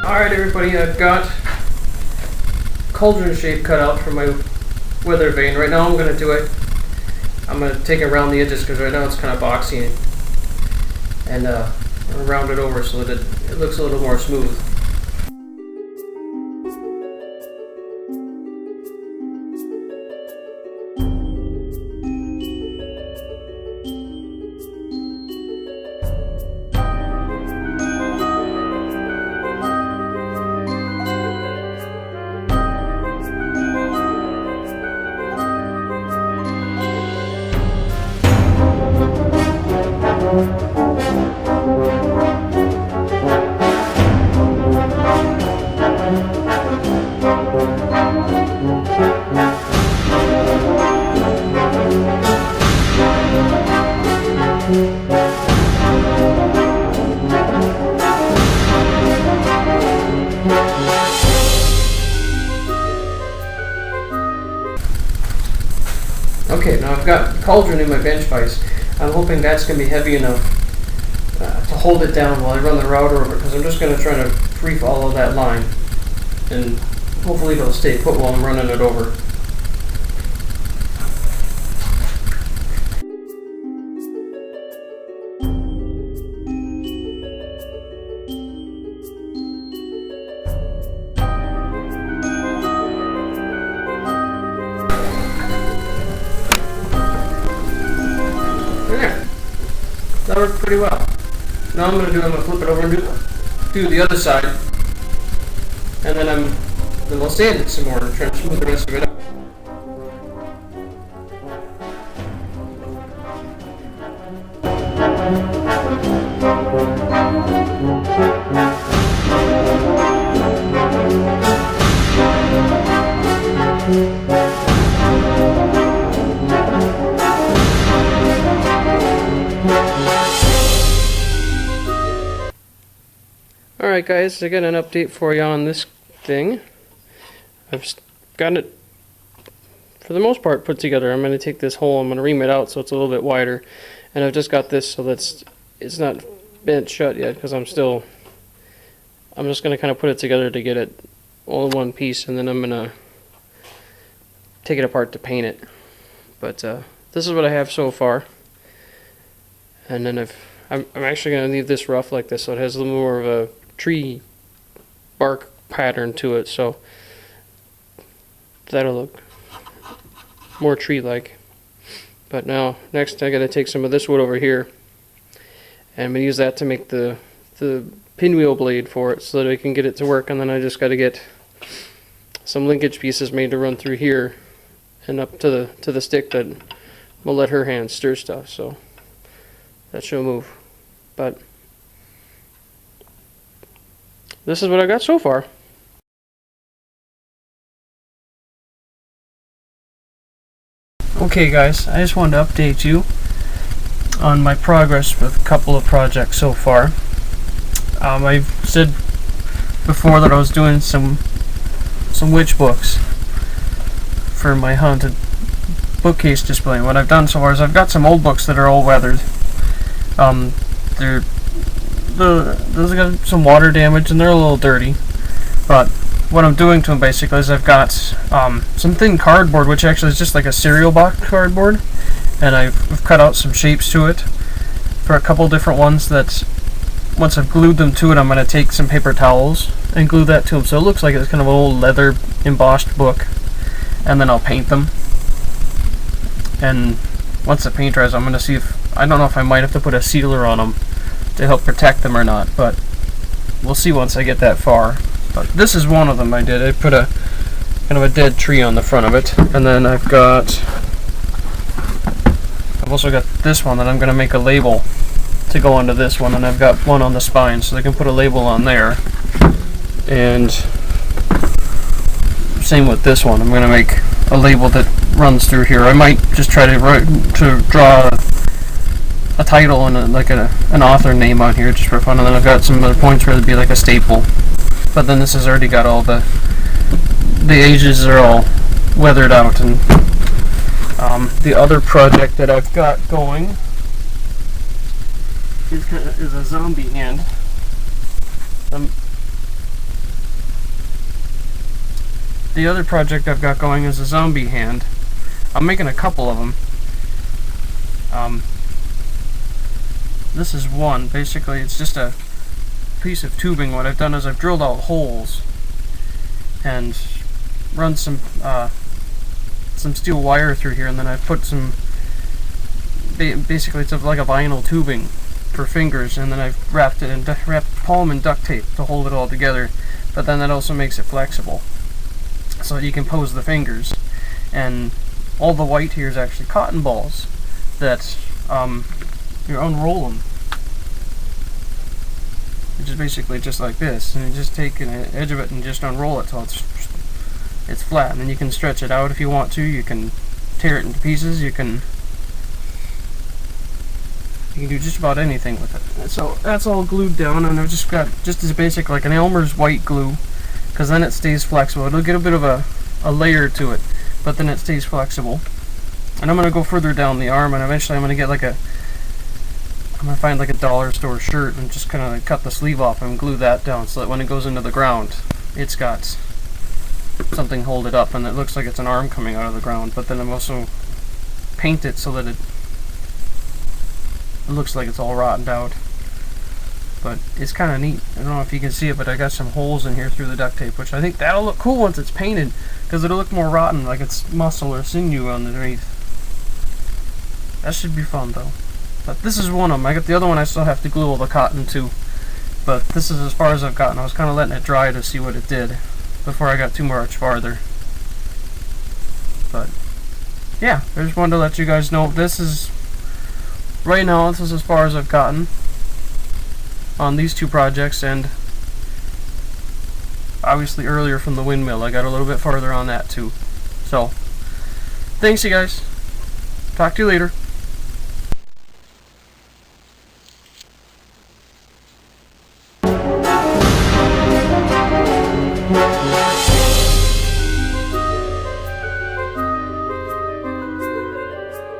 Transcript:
Alright everybody, I've got cauldron shape cut out for my wither vane. Right now I'm going to do it. I'm going to take it around the edges because right now it's kind of boxy, and I'm going to round it over so that it looks a little more smooth. Okay, now I've got cauldron in my bench vise. I'm hoping that's going to be heavy enough to hold it down while I run the router over, because I'm just going to try to pre-follow that line, and hopefully it'll stay put while I'm running it over. There. That worked pretty well. Now I'm going to flip it over and do the other side, and then we'll sand it some more and try to smooth the rest of it out. Alright guys, I got an update for you on this thing. I've got it, for the most part, put together. I'm going to take this hole, I'm going to ream it out so it's a little bit wider. And I've just got this so it's not bent shut yet, because I'm just going to kind of put it together to get it all in one piece, and then I'm going to take it apart to paint it. But this is what I have so far. And then I'm actually going to leave this rough like this so it has a little more of a tree bark pattern to it, so that'll look more tree-like. But now, next I gotta take some of this wood over here, and I'm gonna use that to make the pinwheel blade for it so that I can get it to work, and then I just gotta get some linkage pieces made to run through here and up to the stick that will let her hand stir stuff, so that she'll move. But this is what I got so far. Okay guys, I just wanted to update you on my progress with a couple of projects so far. I've said before that I was doing some witch books for my haunted bookcase display. What I've done so far is I've got some old books that are all weathered. Those got some water damage and they're a little dirty, but what I'm doing to them basically is I've got some thin cardboard, which actually is just like a cereal box cardboard, and I've cut out some shapes to it for a couple different ones that once I've glued them to it, I'm going to take some paper towels and glue that to them so it looks like it's kind of an old leather embossed book, and then I'll paint them. And once the paint dries, I'm going to see I don't know if I might have to put a sealer on them to help protect them or not, but we'll see once I get that far. But this is one of them I did. I put a kind of a dead tree on the front of it, and then I've also got this one that I'm going to make a label to go onto this one, and I've got one on the spine so I can put a label on there. And same with this one. I'm going to make a label that runs through here. I might just try to draw a title and an author name on here just for fun, and then I've got some other points where it'd be like a staple. But then this has already got all the edges are all weathered out, and the other project that I've got going is a zombie hand. the other project I've got going is a zombie hand. I'm making a couple of them. This is one. Basically, it's just a piece of tubing. What I've done is I've drilled out holes and run some steel wire through here, and then I've put some, basically it's like a vinyl tubing for fingers, and then I've wrapped palm and duct tape to hold it all together. But then that also makes it flexible, so you can pose the fingers. And all the white here is actually cotton balls that you unroll them, which is basically just like this, and you just take an edge of it and just unroll it till it's flat, and then you can stretch it out if you want to. You can tear it into pieces. You can do just about anything with it. So that's all glued down, and I've just got just as basic like an Elmer's white glue, because then it stays flexible. It'll get a bit of a layer to it, but then it stays flexible. And I'm gonna go further down the arm, and eventually I'm gonna get I'm gonna find like a dollar store shirt and just kind of like cut the sleeve off and glue that down, so that when it goes into the ground, it's got something hold it up, and it looks like it's an arm coming out of the ground. But then I'm also paint it so that it looks like it's all rotted out. But it's kind of neat. I don't know if you can see it, but I got some holes in here through the duct tape, which I think that'll look cool once it's painted, because it'll look more rotten, like it's muscle or sinew underneath. That should be fun though. But this is one of them. I got the other one I still have to glue all the cotton to, but this is as far as I've gotten. I was kind of letting it dry to see what it did before I got too much farther. But yeah, I just wanted to let you guys know this is, right now, this is as far as I've gotten on these two projects, and obviously earlier from the windmill I got a little bit farther on that too. So thanks you guys. Talk to you later.